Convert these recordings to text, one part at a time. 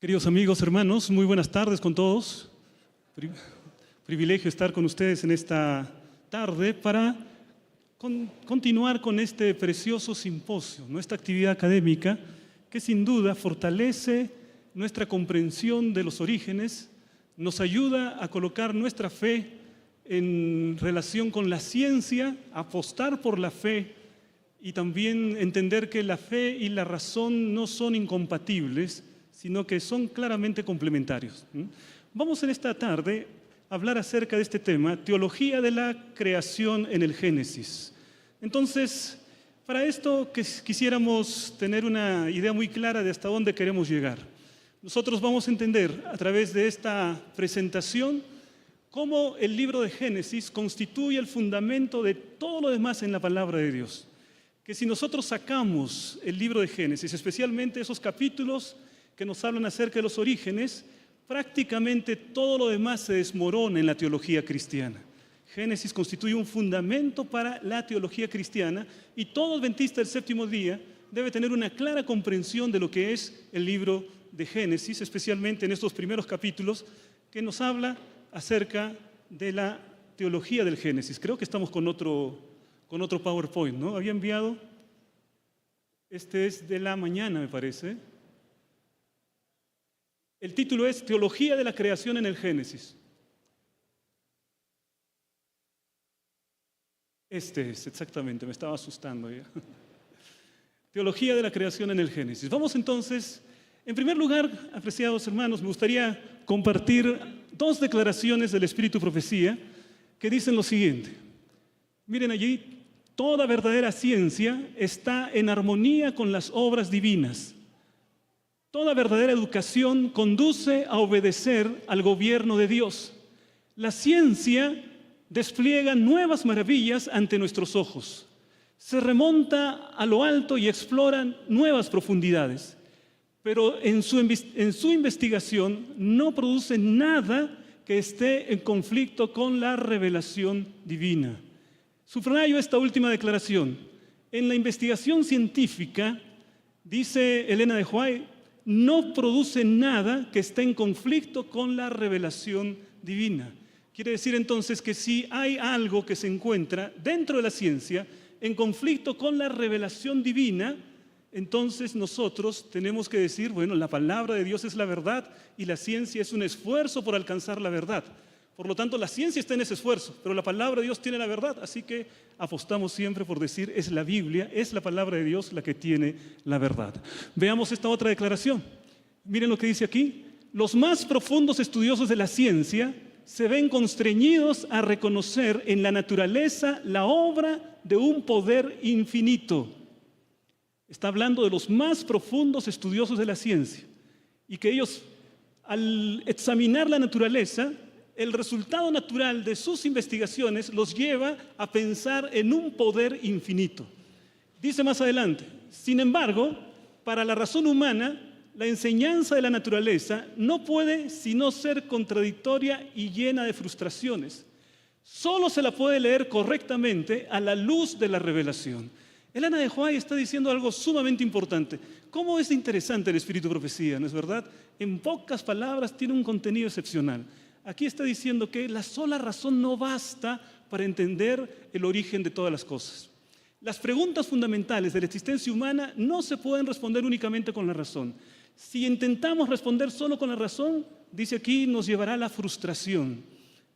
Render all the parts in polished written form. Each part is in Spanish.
Queridos amigos, hermanos, muy buenas tardes con todos. Privilegio estar con ustedes en esta tarde para continuar con este precioso simposio, nuestra actividad académica que sin duda fortalece nuestra comprensión de los orígenes, nos ayuda a colocar nuestra fe en relación con la ciencia, apostar por la fe y también entender que la fe y la razón no son incompatibles, sino que son claramente complementarios. Vamos en esta tarde a hablar acerca de este tema, teología de la creación en el Génesis. Entonces, para esto quisiéramos tener una idea muy clara de hasta dónde queremos llegar. Nosotros vamos a entender a través de esta presentación cómo el libro de Génesis constituye el fundamento de todo lo demás en la palabra de Dios. Que si nosotros sacamos el libro de Génesis, especialmente esos capítulos que nos hablan acerca de los orígenes, prácticamente todo lo demás se desmorona en la teología cristiana. Génesis constituye un fundamento para la teología cristiana y todo adventista del séptimo día debe tener una clara comprensión de lo que es el libro de Génesis, especialmente en estos primeros capítulos que nos habla acerca de la teología del Génesis. Creo que estamos con otro PowerPoint, ¿no? Había enviado, este es de la mañana me parece. El título es Teología de la creación en el Génesis. Este es, exactamente, me estaba asustando ya. Teología de la creación en el Génesis. Vamos entonces, en primer lugar, apreciados hermanos, me gustaría compartir dos declaraciones del Espíritu Profecía que dicen lo siguiente. Miren allí, toda verdadera ciencia está en armonía con las obras divinas. Toda verdadera educación conduce a obedecer al gobierno de Dios. La ciencia despliega nuevas maravillas ante nuestros ojos. Se remonta a lo alto y explora nuevas profundidades. Pero en su investigación no produce nada que esté en conflicto con la revelación divina. Subrayo esta última declaración. En la investigación científica, dice Elena de White, no produce nada que esté en conflicto con la revelación divina. Quiere decir entonces que si hay algo que se encuentra dentro de la ciencia en conflicto con la revelación divina, entonces nosotros tenemos que decir, bueno, la palabra de Dios es la verdad y la ciencia es un esfuerzo por alcanzar la verdad. Por lo tanto, la ciencia está en ese esfuerzo, pero la palabra de Dios tiene la verdad, así que apostamos siempre por decir, es la Biblia, es la palabra de Dios la que tiene la verdad. Veamos esta otra declaración. Miren lo que dice aquí. Los más profundos estudiosos de la ciencia se ven constreñidos a reconocer en la naturaleza la obra de un poder infinito. Está hablando de los más profundos estudiosos de la ciencia y que ellos, al examinar la naturaleza, el resultado natural de sus investigaciones los lleva a pensar en un poder infinito. Dice más adelante, sin embargo, para la razón humana, la enseñanza de la naturaleza no puede sino ser contradictoria y llena de frustraciones. Solo se la puede leer correctamente a la luz de la revelación. Elena de White está diciendo algo sumamente importante. ¿Cómo es interesante el Espíritu de Profecía, no es verdad? En pocas palabras tiene un contenido excepcional. Aquí está diciendo que la sola razón no basta para entender el origen de todas las cosas. Las preguntas fundamentales de la existencia humana no se pueden responder únicamente con la razón. Si intentamos responder solo con la razón, dice aquí, nos llevará a la frustración.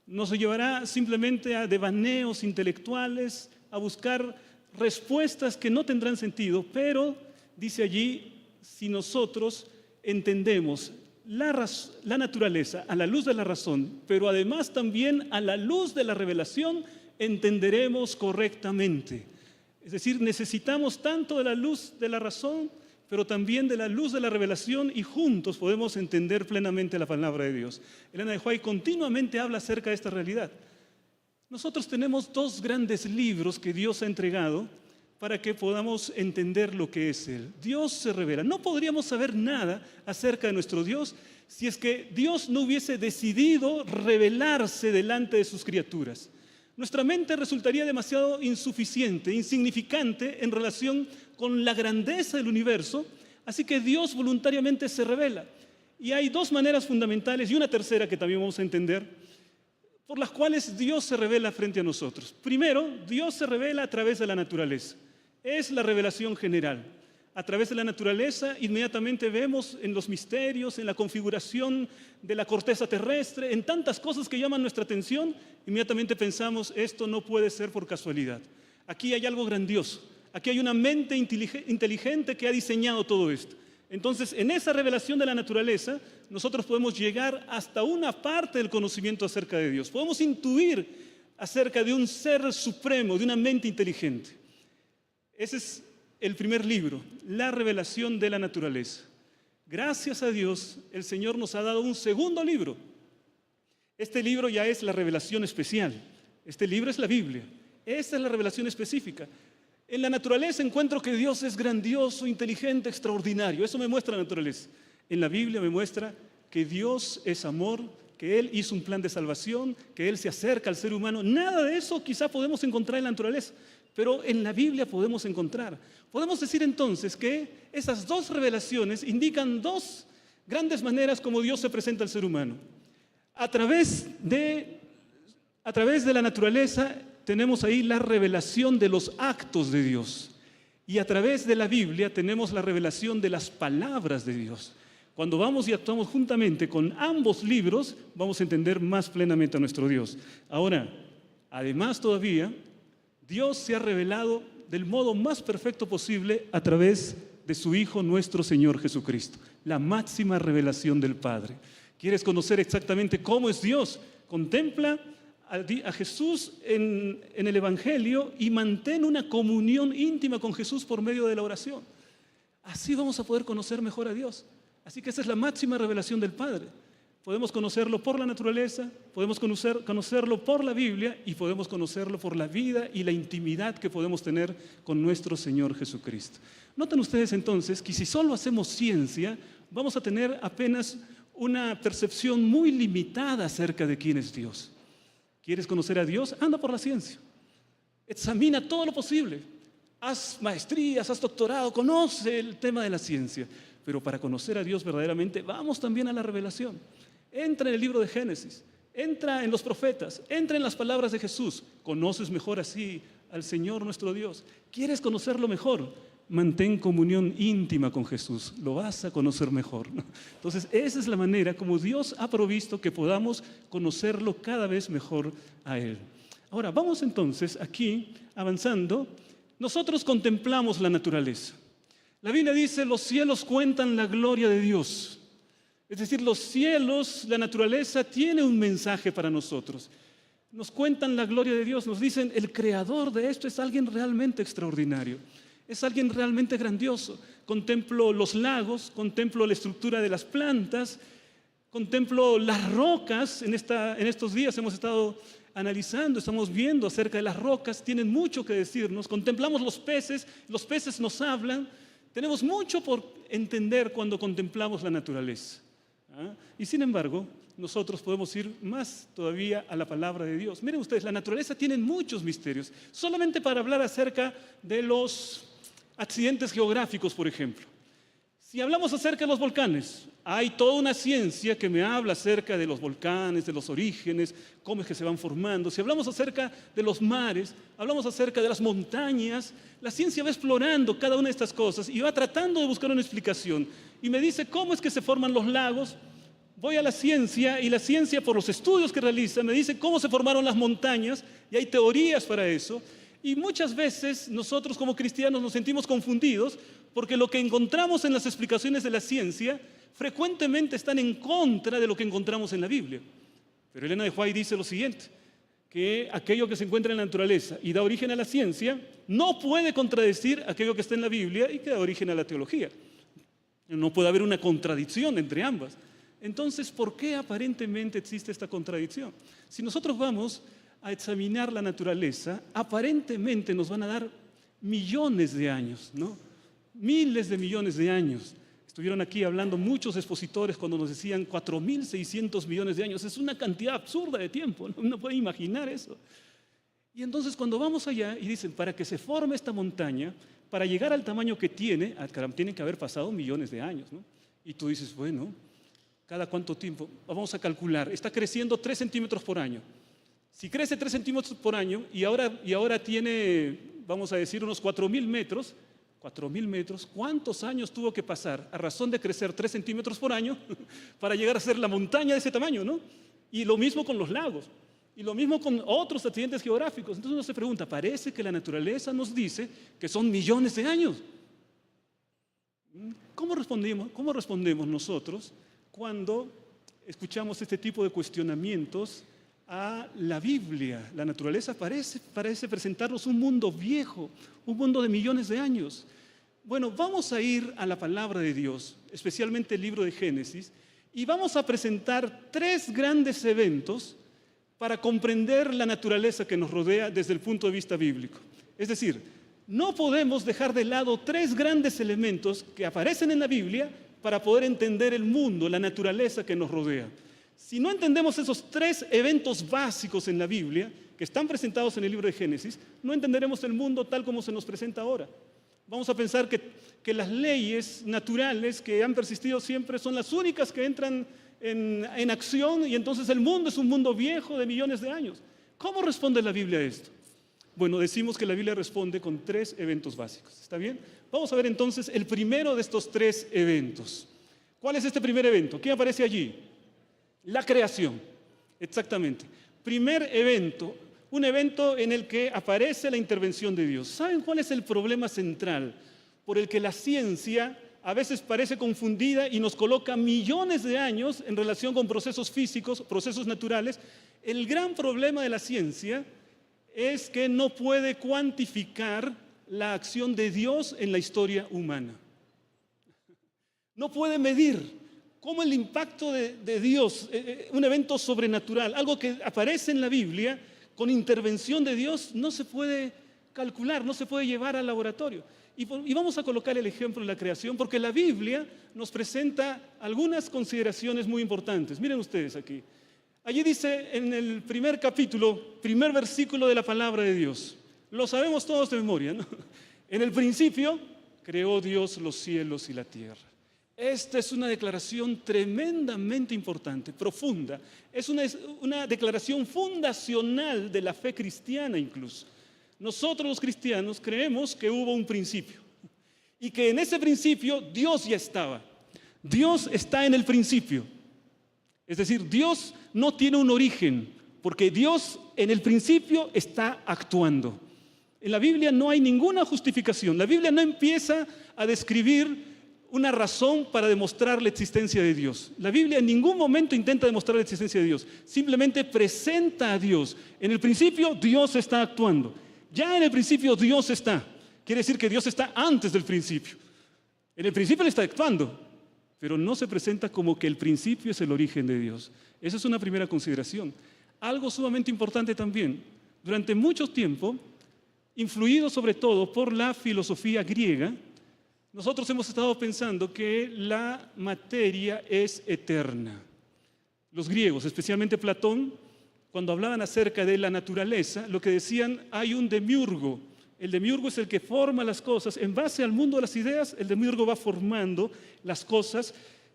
Nos llevará simplemente a devaneos intelectuales, a buscar respuestas que no tendrán sentido, pero, dice allí, si nosotros entendemos la naturaleza a la luz de la razón, pero además también a la luz de la revelación, entenderemos correctamente. Es decir, necesitamos tanto de la luz de la razón, pero también de la luz de la revelación y juntos podemos entender plenamente la palabra de Dios. Elena de White continuamente habla acerca de esta realidad. Nosotros tenemos dos grandes libros que Dios ha entregado para que podamos entender lo que es Él. Dios se revela. No podríamos saber nada acerca de nuestro Dios si es que Dios no hubiese decidido revelarse delante de sus criaturas. Nuestra mente resultaría demasiado insuficiente, insignificante en relación con la grandeza del universo, así que Dios voluntariamente se revela. Y hay dos maneras fundamentales y una tercera que también vamos a entender, por las cuales Dios se revela frente a nosotros. Primero, Dios se revela a través de la naturaleza. Es la revelación general. A través de la naturaleza, inmediatamente vemos en los misterios, en la configuración de la corteza terrestre, en tantas cosas que llaman nuestra atención, inmediatamente pensamos, esto no puede ser por casualidad. Aquí hay algo grandioso. Aquí hay una mente inteligente que ha diseñado todo esto. Entonces, en esa revelación de la naturaleza, nosotros podemos llegar hasta una parte del conocimiento acerca de Dios. Podemos intuir acerca de un ser supremo, de una mente inteligente. Ese es el primer libro, la revelación de la naturaleza. Gracias a Dios, el Señor nos ha dado un segundo libro. Este libro ya es la revelación especial. Este libro es la Biblia. Esta es la revelación específica. En la naturaleza encuentro que Dios es grandioso, inteligente, extraordinario. Eso me muestra la naturaleza. En la Biblia me muestra que Dios es amor, que Él hizo un plan de salvación, que Él se acerca al ser humano. Nada de eso quizá podemos encontrar en la naturaleza, pero en la Biblia podemos encontrar. Podemos decir entonces que esas dos revelaciones indican dos grandes maneras como Dios se presenta al ser humano. A través de la naturaleza tenemos ahí la revelación de los actos de Dios. Y a través de la Biblia tenemos la revelación de las palabras de Dios. Cuando vamos y actuamos juntamente con ambos libros, vamos a entender más plenamente a nuestro Dios. Ahora, además todavía, Dios se ha revelado del modo más perfecto posible a través de su Hijo, nuestro Señor Jesucristo. La máxima revelación del Padre. ¿Quieres conocer exactamente cómo es Dios? Contempla a Jesús en el Evangelio y mantén una comunión íntima con Jesús por medio de la oración. Así vamos a poder conocer mejor a Dios. Así que esa es la máxima revelación del Padre. Podemos conocerlo por la naturaleza, podemos conocerlo por la Biblia y podemos conocerlo por la vida y la intimidad que podemos tener con nuestro Señor Jesucristo. Noten ustedes entonces que si solo hacemos ciencia, vamos a tener apenas una percepción muy limitada acerca de quién es Dios. ¿Quieres conocer a Dios? Anda por la ciencia. Examina todo lo posible. Haz maestrías, haz doctorado, conoce el tema de la ciencia. Pero para conocer a Dios verdaderamente, vamos también a la revelación. Entra en el libro de Génesis, entra en los profetas, entra en las palabras de Jesús. Conoces mejor así al Señor nuestro Dios. ¿Quieres conocerlo mejor? Mantén comunión íntima con Jesús, lo vas a conocer mejor. Entonces, esa es la manera como Dios ha provisto que podamos conocerlo cada vez mejor a Él. Ahora, vamos entonces aquí, avanzando, nosotros contemplamos la naturaleza. La Biblia dice, los cielos cuentan la gloria de Dios. Es decir, los cielos, la naturaleza, tiene un mensaje para nosotros. Nos cuentan la gloria de Dios, nos dicen, el creador de esto es alguien realmente extraordinario. Es alguien realmente grandioso. Contemplo los lagos, contemplo la estructura de las plantas, contemplo las rocas. En estos días hemos estado analizando, estamos viendo acerca de las rocas, tienen mucho que decirnos. Contemplamos los peces nos hablan. Tenemos mucho por entender cuando contemplamos la naturaleza. Y sin embargo, nosotros podemos ir más todavía a la palabra de Dios. Miren ustedes, la naturaleza tiene muchos misterios. Solamente para hablar acerca de los accidentes geográficos, por ejemplo. Si hablamos acerca de los volcanes, hay toda una ciencia que me habla acerca de los volcanes, de los orígenes, cómo es que se van formando. Si hablamos acerca de los mares, hablamos acerca de las montañas, la ciencia va explorando cada una de estas cosas y va tratando de buscar una explicación. Y me dice cómo es que se forman los lagos. Voy a la ciencia y la ciencia, por los estudios que realiza, me dice cómo se formaron las montañas y hay teorías para eso. Y muchas veces nosotros como cristianos nos sentimos confundidos porque lo que encontramos en las explicaciones de la ciencia frecuentemente están en contra de lo que encontramos en la Biblia. Pero Elena de White dice lo siguiente, que aquello que se encuentra en la naturaleza y da origen a la ciencia no puede contradecir aquello que está en la Biblia y que da origen a la teología. No puede haber una contradicción entre ambas. Entonces, ¿por qué aparentemente existe esta contradicción? Si nosotros vamos a examinar la naturaleza, aparentemente nos van a dar millones de años, ¿no? Miles de millones de años. Estuvieron aquí hablando muchos expositores cuando nos decían 4.600 millones de años. Es una cantidad absurda de tiempo, ¿no? Uno puede imaginar eso. Y entonces cuando vamos allá y dicen, para que se forme esta montaña, para llegar al tamaño que tiene, caramba, tienen que haber pasado millones de años, ¿no? Y tú dices, bueno, ¿cada cuánto tiempo? Vamos a calcular, está creciendo 3 centímetros por año. Si crece 3 centímetros por año y ahora tiene, vamos a decir, unos 4.000 metros, 4.000 metros, ¿cuántos años tuvo que pasar a razón de crecer 3 centímetros por año para llegar a ser la montaña de ese tamaño, ¿no? Y lo mismo con los lagos, y lo mismo con otros accidentes geográficos. Entonces uno se pregunta, parece que la naturaleza nos dice que son millones de años. ¿Cómo respondemos nosotros cuando escuchamos este tipo de cuestionamientos a la Biblia? La naturaleza parece presentarnos un mundo viejo, un mundo de millones de años. Bueno, vamos a ir a la palabra de Dios, especialmente el libro de Génesis, y vamos a presentar 3 grandes eventos para comprender la naturaleza que nos rodea desde el punto de vista bíblico. Es decir, no podemos dejar de lado 3 grandes elementos que aparecen en la Biblia para poder entender el mundo, la naturaleza que nos rodea. Si no entendemos esos 3 eventos básicos en la Biblia, que están presentados en el libro de Génesis, no entenderemos el mundo tal como se nos presenta ahora. Vamos a pensar que las leyes naturales que han persistido siempre son las únicas que entran en acción, y entonces el mundo es un mundo viejo de millones de años. ¿Cómo responde la Biblia a esto? Bueno, decimos que la Biblia responde con 3 eventos básicos. ¿Está bien? Vamos a ver entonces el primero de estos 3 eventos. ¿Cuál es este primer evento? ¿Qué aparece allí? La creación. Exactamente. Primer evento, un evento en el que aparece la intervención de Dios. ¿Saben cuál es el problema central por el que la ciencia a veces parece confundida y nos coloca millones de años en relación con procesos físicos, procesos naturales? El gran problema de la ciencia es que no puede cuantificar la acción de Dios en la historia humana. No puede medir cómo el impacto de Dios, un evento sobrenatural, algo que aparece en la Biblia, con intervención de Dios, no se puede calcular, no se puede llevar al laboratorio. Y vamos a colocar el ejemplo de la creación, porque la Biblia nos presenta algunas consideraciones muy importantes. Miren ustedes aquí. Allí dice en el primer capítulo, primer versículo de la palabra de Dios. Lo sabemos todos de memoria, ¿no? En el principio creó Dios los cielos y la tierra. Esta es una declaración tremendamente importante, profunda. Es una declaración fundacional de la fe cristiana incluso. Nosotros los cristianos creemos que hubo un principio y que en ese principio Dios ya estaba. Dios está en el principio. Es decir, Dios no tiene un origen, porque Dios en el principio está actuando. En la Biblia no hay ninguna justificación. La Biblia no empieza a describir una razón para demostrar la existencia de Dios. La Biblia en ningún momento intenta demostrar la existencia de Dios. Simplemente presenta a Dios. En el principio Dios está actuando. Ya en el principio Dios está. Quiere decir que Dios está antes del principio. En el principio Él está actuando, pero no se presenta como que el principio es el origen de Dios. Esa es una primera consideración. Algo sumamente importante también. Durante mucho tiempo, influido sobre todo por la filosofía griega, nosotros hemos estado pensando que la materia es eterna. Los griegos, especialmente Platón, cuando hablaban acerca de la naturaleza, lo que decían, hay un demiurgo. El demiurgo es el que forma las cosas. En base al mundo de las ideas, el demiurgo va formando las cosas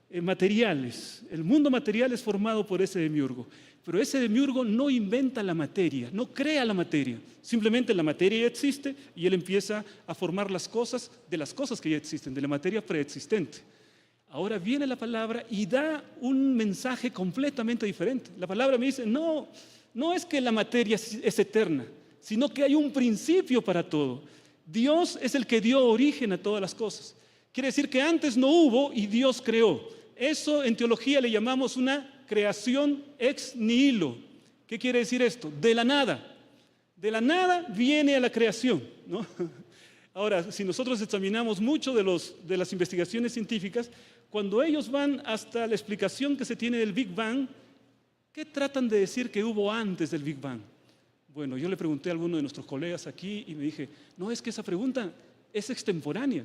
materiales. El mundo material es formado por ese demiurgo. Pero ese demiurgo no inventa la materia, no crea la materia. Simplemente la materia ya existe y él empieza a formar las cosas de las cosas que ya existen, de la materia preexistente. Ahora viene la palabra y da un mensaje completamente diferente. La palabra me dice, no es que la materia es eterna, sino que hay un principio para todo. Dios es el que dio origen a todas las cosas. Quiere decir que antes no hubo y Dios creó. Eso en teología le llamamos una creación ex nihilo. ¿Qué quiere decir esto? De la nada. De la nada viene a la creación, ¿no? Ahora, si nosotros examinamos mucho de las investigaciones científicas, cuando ellos van hasta la explicación que se tiene del Big Bang, ¿qué tratan de decir que hubo antes del Big Bang? Bueno, yo le pregunté a alguno de nuestros colegas aquí y me dije, no, es que esa pregunta es extemporánea,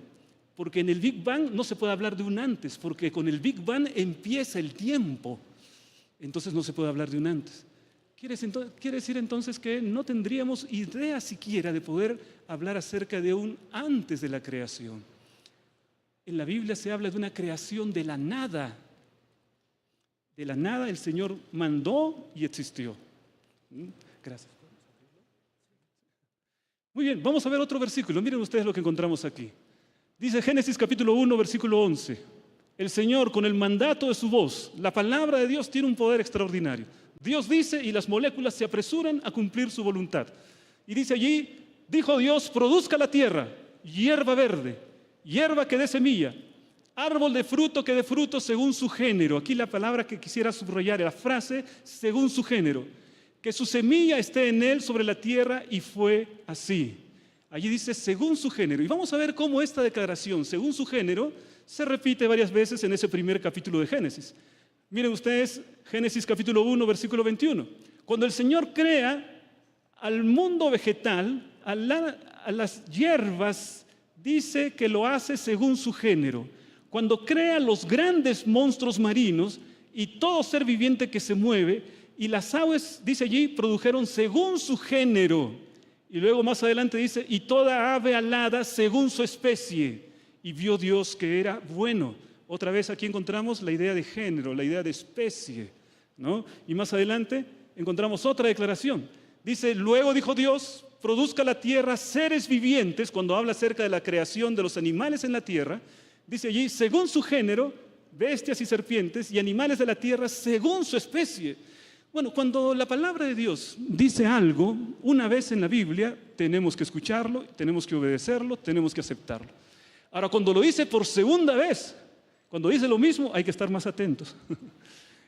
porque en el Big Bang no se puede hablar de un antes, porque con el Big Bang empieza el tiempo, entonces no se puede hablar de un antes. Quiere decir entonces que no tendríamos idea siquiera de poder hablar acerca de un antes de la creación. En la Biblia se habla de una creación de la nada. De la nada el Señor mandó y existió. Gracias. Muy bien, vamos a ver otro versículo. Miren ustedes lo que encontramos aquí. Dice Génesis capítulo 1, versículo 11. El Señor, con el mandato de su voz, la palabra de Dios tiene un poder extraordinario. Dios dice y las moléculas se apresuran a cumplir su voluntad. Y dice allí, dijo Dios, produzca la tierra hierba verde, hierba que dé semilla, árbol de fruto que dé fruto según su género. Aquí la palabra que quisiera subrayar, la frase, según su género. Que su semilla esté en él sobre la tierra, y fue así. Allí dice, según su género. Y vamos a ver cómo esta declaración, según su género, se repite varias veces en ese primer capítulo de Génesis. Miren ustedes, Génesis capítulo 1, versículo 21. Cuando el Señor crea al mundo vegetal, a las hierbas, dice que lo hace según su género. Cuando crea los grandes monstruos marinos y todo ser viviente que se mueve, y las aves, dice allí, produjeron según su género. Y luego más adelante dice, y toda ave alada según su especie. Y vio Dios que era bueno. Otra vez aquí encontramos la idea de género, la idea de especie, ¿no? Y más adelante encontramos otra declaración. Dice, luego dijo Dios, produzca la tierra seres vivientes, cuando habla acerca de la creación de los animales en la tierra, dice allí, según su género, bestias y serpientes, y animales de la tierra según su especie. Bueno, cuando la palabra de Dios dice algo, una vez en la Biblia, tenemos que escucharlo, tenemos que obedecerlo, tenemos que aceptarlo. Ahora, cuando lo dice por segunda vez, cuando dice lo mismo, hay que estar más atentos.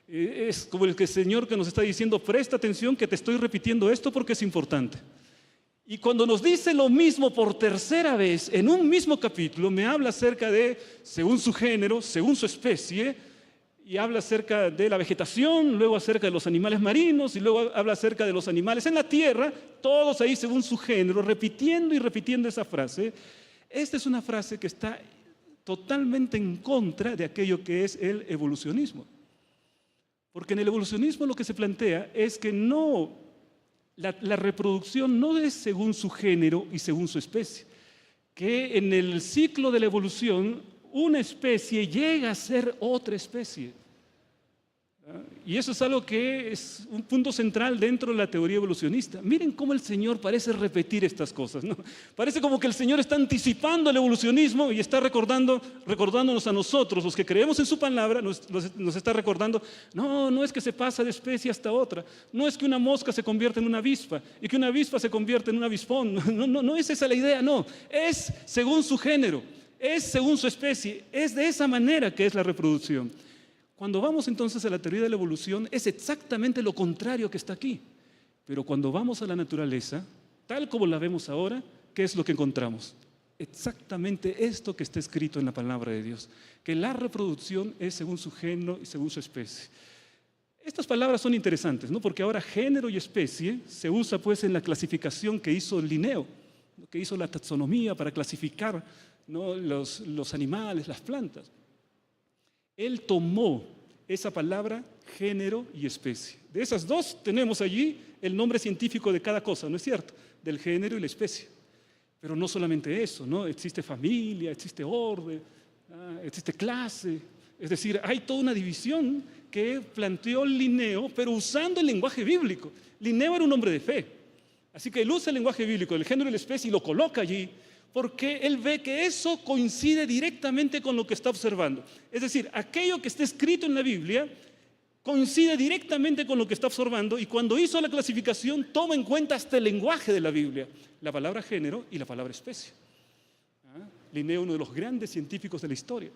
Es como el Señor que nos está diciendo, presta atención que te estoy repitiendo esto porque es importante. Y cuando nos dice lo mismo por tercera vez, en un mismo capítulo, me habla acerca de, según su género, según su especie, y habla acerca de la vegetación, luego acerca de los animales marinos, y luego habla acerca de los animales en la tierra, todos ahí según su género, repitiendo y repitiendo esa frase. Esta es una frase que está totalmente en contra de aquello que es el evolucionismo. Porque en el evolucionismo lo que se plantea es que la reproducción no es según su género y según su especie. Que en el ciclo de la evolución una especie llega a ser otra especie. Y eso es algo que es un punto central dentro de la teoría evolucionista. Miren cómo el Señor parece repetir estas cosas, ¿no? Parece como que el Señor está anticipando el evolucionismo y está recordándonos a nosotros, los que creemos en su palabra, nos está recordando, no es que se pasa de especie hasta otra, no es que una mosca se convierta en una avispa y que una avispa se convierta en un avispón, no es esa la idea, no, es según su género, es según su especie, es de esa manera que es la reproducción. Cuando vamos entonces a la teoría de la evolución, es exactamente lo contrario que está aquí. Pero cuando vamos a la naturaleza, tal como la vemos ahora, ¿qué es lo que encontramos? Exactamente esto que está escrito en la palabra de Dios, que la reproducción es según su género y según su especie. Estas palabras son interesantes, ¿no? Porque ahora género y especie se usa pues en la clasificación que hizo Linneo, que hizo la taxonomía para clasificar, ¿no?, los animales, las plantas. Él tomó esa palabra género y especie. De esas dos tenemos allí el nombre científico de cada cosa, ¿no es cierto? Del género y la especie. Pero no solamente eso, ¿no? Existe familia, existe orden, existe clase. Es decir, hay toda una división que planteó Linneo, pero usando el lenguaje bíblico. Linneo era un hombre de fe. Así que él usa el lenguaje bíblico del género y la especie y lo coloca allí, porque él ve que eso coincide directamente con lo que está observando. Es decir, aquello que está escrito en la Biblia coincide directamente con lo que está observando, y cuando hizo la clasificación toma en cuenta hasta el lenguaje de la Biblia, la palabra género y la palabra especie. Linneo, uno de los grandes científicos de la historia.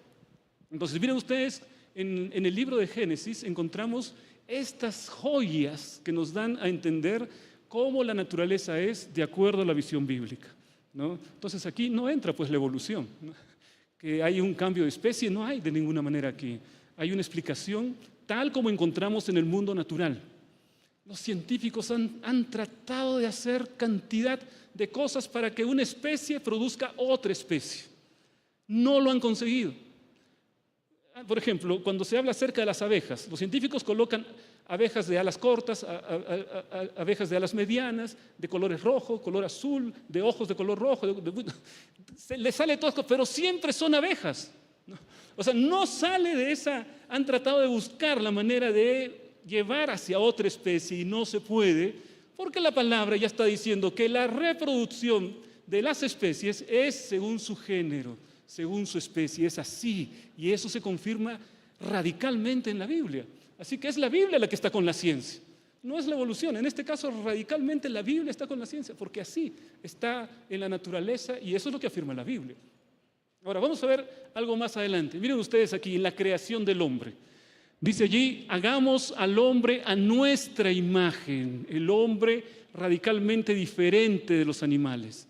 Entonces, miren ustedes, en el libro de Génesis encontramos estas joyas que nos dan a entender cómo la naturaleza es de acuerdo a la visión bíblica, ¿no? Entonces aquí no entra pues la evolución, ¿no? Que hay un cambio de especie, no hay de ninguna manera aquí. Hay una explicación tal como encontramos en el mundo natural. Los científicos han tratado de hacer cantidad de cosas para que una especie produzca otra especie. No lo han conseguido. Por ejemplo, cuando se habla acerca de las abejas, los científicos colocan abejas de alas cortas, abejas de alas medianas, de colores rojo, color azul, de ojos de color rojo, les sale todo esto, pero siempre son abejas, ¿no? O sea, no sale de esa, han tratado de buscar la manera de llevar hacia otra especie y no se puede, porque la palabra ya está diciendo que la reproducción de las especies es según su género, según su especie, es así, y eso se confirma radicalmente en la Biblia. Así que es la Biblia la que está con la ciencia, no es la evolución. En este caso, radicalmente la Biblia está con la ciencia, porque así está en la naturaleza y eso es lo que afirma la Biblia. Ahora, vamos a ver algo más adelante. Miren ustedes aquí, en la creación del hombre. Dice allí, hagamos al hombre a nuestra imagen, el hombre radicalmente diferente de los animales.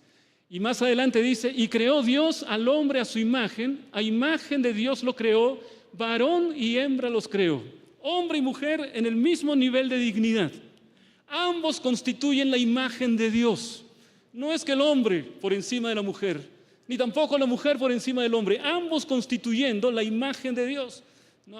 Y más adelante dice, y creó Dios al hombre a su imagen, a imagen de Dios lo creó, varón y hembra los creó. Hombre y mujer en el mismo nivel de dignidad. Ambos constituyen la imagen de Dios. No es que el hombre por encima de la mujer, ni tampoco la mujer por encima del hombre, ambos constituyendo la imagen de Dios.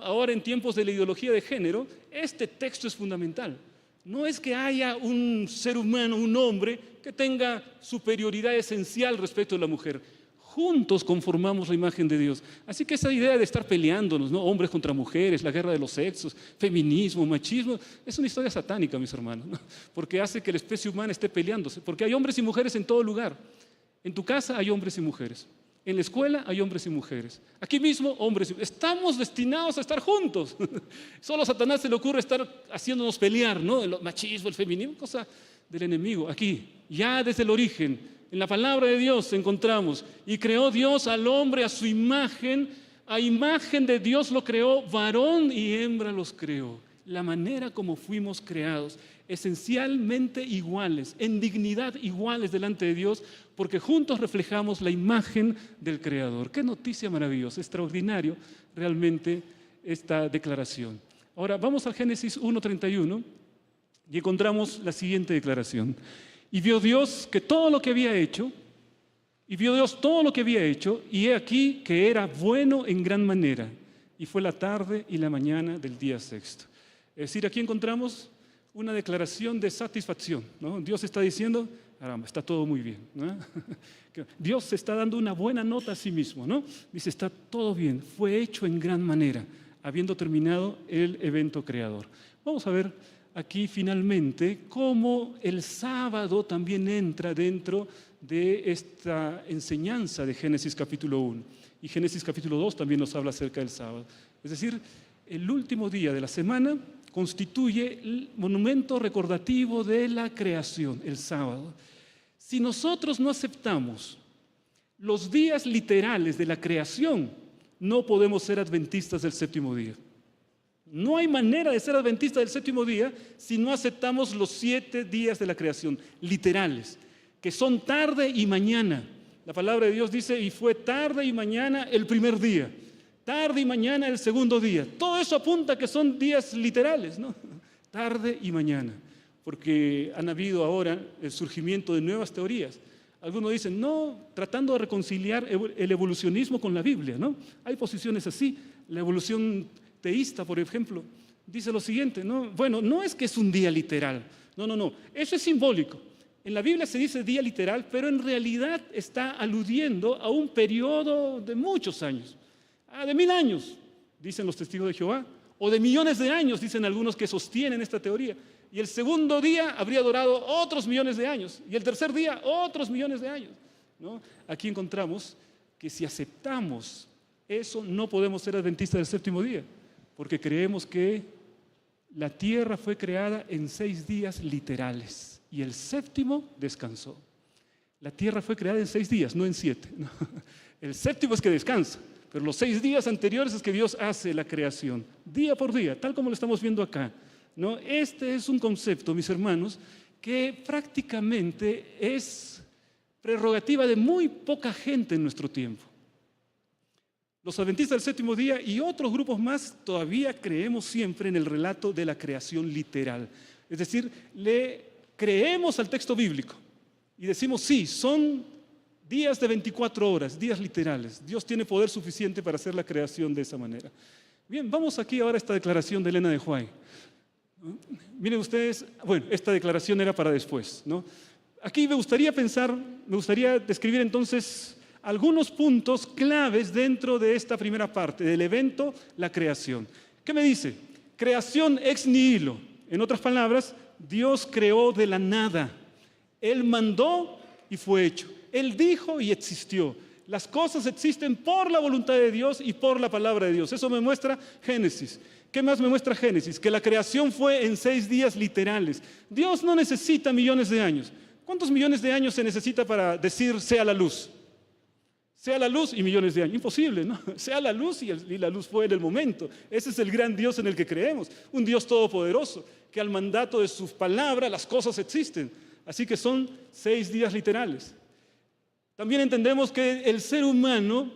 Ahora, en tiempos de la ideología de género, este texto es fundamental. No es que haya un ser humano, un hombre, que tenga superioridad esencial respecto a la mujer. Juntos conformamos la imagen de Dios. Así que esa idea de estar peleándonos, ¿no? Hombres contra mujeres, la guerra de los sexos, feminismo, machismo, es una historia satánica, mis hermanos, ¿no? Porque hace que la especie humana esté peleándose. Porque hay hombres y mujeres en todo lugar. En tu casa hay hombres y mujeres. En la escuela hay hombres y mujeres. Aquí mismo, hombres y mujeres. Estamos destinados a estar juntos. Solo a Satanás se le ocurre estar haciéndonos pelear, ¿no? El machismo, el feminismo, cosa del enemigo. Aquí, ya desde el origen, en la palabra de Dios encontramos, y creó Dios al hombre a su imagen, a imagen de Dios lo creó, varón y hembra los creó. La manera como fuimos creados, esencialmente iguales, en dignidad iguales delante de Dios, porque juntos reflejamos la imagen del Creador. Qué noticia maravillosa, extraordinario realmente esta declaración. Ahora vamos al Génesis 1:31 y encontramos la siguiente declaración. Y vio Dios que todo lo que había hecho, y he aquí que era bueno en gran manera, y fue la tarde y la mañana del día sexto. Es decir, aquí encontramos una declaración de satisfacción, ¿no? Dios está diciendo, caramba, está todo muy bien, ¿no? Dios se está dando una buena nota a sí mismo, ¿no? Dice, está todo bien, fue hecho en gran manera, habiendo terminado el evento creador. Vamos a ver aquí finalmente cómo el sábado también entra dentro de esta enseñanza de Génesis capítulo 1. Y Génesis capítulo 2 también nos habla acerca del sábado. Es decir, el último día de la semana constituye el monumento recordativo de la creación, el sábado. Si nosotros no aceptamos los días literales de la creación, no podemos ser adventistas del séptimo día. No hay manera de ser adventista del séptimo día si no aceptamos los 7 días de la creación, literales, que son tarde y mañana. La palabra de Dios dice, y fue tarde y mañana el primer día, tarde y mañana el segundo día. Todo eso apunta a que son días literales, ¿no? Tarde y mañana, porque han habido ahora el surgimiento de nuevas teorías. Algunos dicen, no, tratando de reconciliar el evolucionismo con la Biblia, ¿no? Hay posiciones así. La evolución teísta, por ejemplo, dice lo siguiente, ¿no? Bueno, no es que es un día literal, no, eso es simbólico. En la Biblia se dice día literal, pero en realidad está aludiendo a un periodo de muchos años, de 1000 años, dicen los testigos de Jehová, o de millones de años, dicen algunos que sostienen esta teoría. Y el segundo día habría durado otros millones de años, y el tercer día otros millones de años, ¿no? Aquí encontramos que si aceptamos eso, no podemos ser adventistas del séptimo día, porque creemos que la tierra fue creada en 6 días literales y el séptimo descansó. La tierra fue creada en 6 días, no en 7. ¿No? El séptimo es que descansa, pero los 6 días anteriores es que Dios hace la creación, día por día, tal como lo estamos viendo acá, ¿no? Este es un concepto, mis hermanos, que prácticamente es prerrogativa de muy poca gente en nuestro tiempo. Los adventistas del séptimo día y otros grupos más todavía creemos siempre en el relato de la creación literal. Es decir, le creemos al texto bíblico y decimos, sí, son Días de 24 horas, días literales. Dios tiene poder suficiente para hacer la creación de esa manera. Bien, vamos aquí ahora a esta declaración de Elena de White. Miren ustedes, bueno, esta declaración era para después, ¿no? Aquí me gustaría describir entonces algunos puntos claves dentro de esta primera parte del evento, la creación. ¿Qué me dice? Creación ex nihilo. En otras palabras, Dios creó de la nada. Él mandó y fue hecho. Él dijo y existió. Las cosas existen por la voluntad de Dios y por la palabra de Dios. Eso me muestra Génesis. ¿Qué más me muestra Génesis? Que la creación fue en 6 días literales. Dios no necesita millones de años. ¿Cuántos millones de años se necesita para decir sea la luz? Sea la luz y millones de años. Imposible, ¿no? Sea la luz y la luz fue en el momento. Ese es el gran Dios en el que creemos. Un Dios todopoderoso, que al mandato de su palabra las cosas existen. Así que son 6 días literales. También entendemos que el ser humano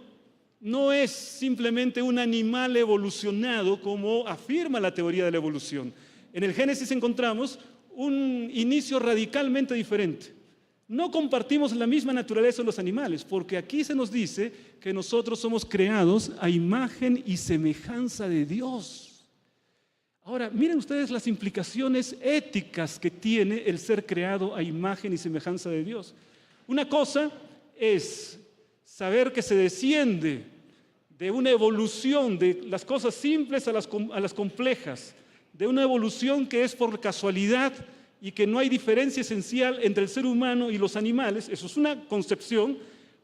no es simplemente un animal evolucionado como afirma la teoría de la evolución. En el Génesis encontramos un inicio radicalmente diferente. No compartimos la misma naturaleza de los animales, porque aquí se nos dice que nosotros somos creados a imagen y semejanza de Dios. Ahora, miren ustedes las implicaciones éticas que tiene el ser creado a imagen y semejanza de Dios. Una cosa es saber que se desciende de una evolución de las cosas simples a las complejas, de una evolución que es por casualidad y que no hay diferencia esencial entre el ser humano y los animales. Eso es una concepción,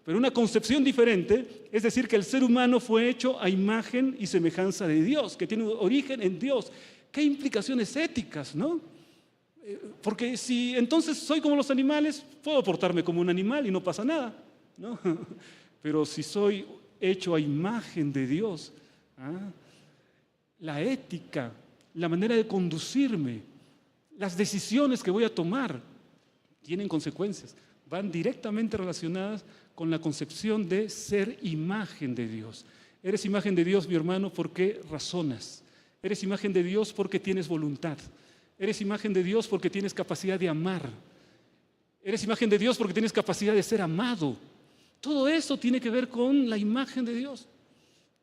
pero una concepción diferente es decir que el ser humano fue hecho a imagen y semejanza de Dios, que tiene origen en Dios. ¿Qué implicaciones éticas, no? Porque si entonces soy como los animales, puedo portarme como un animal y no pasa nada, ¿no? Pero si soy hecho a imagen de Dios, la ética, la manera de conducirme, las decisiones que voy a tomar tienen consecuencias, van directamente relacionadas con la concepción de ser imagen de Dios. Eres imagen de Dios, mi hermano, porque razonas. Eres imagen de Dios porque tienes voluntad. Eres imagen de Dios porque tienes capacidad de amar. Eres imagen de Dios porque tienes capacidad de ser amado. Todo eso tiene que ver con la imagen de Dios.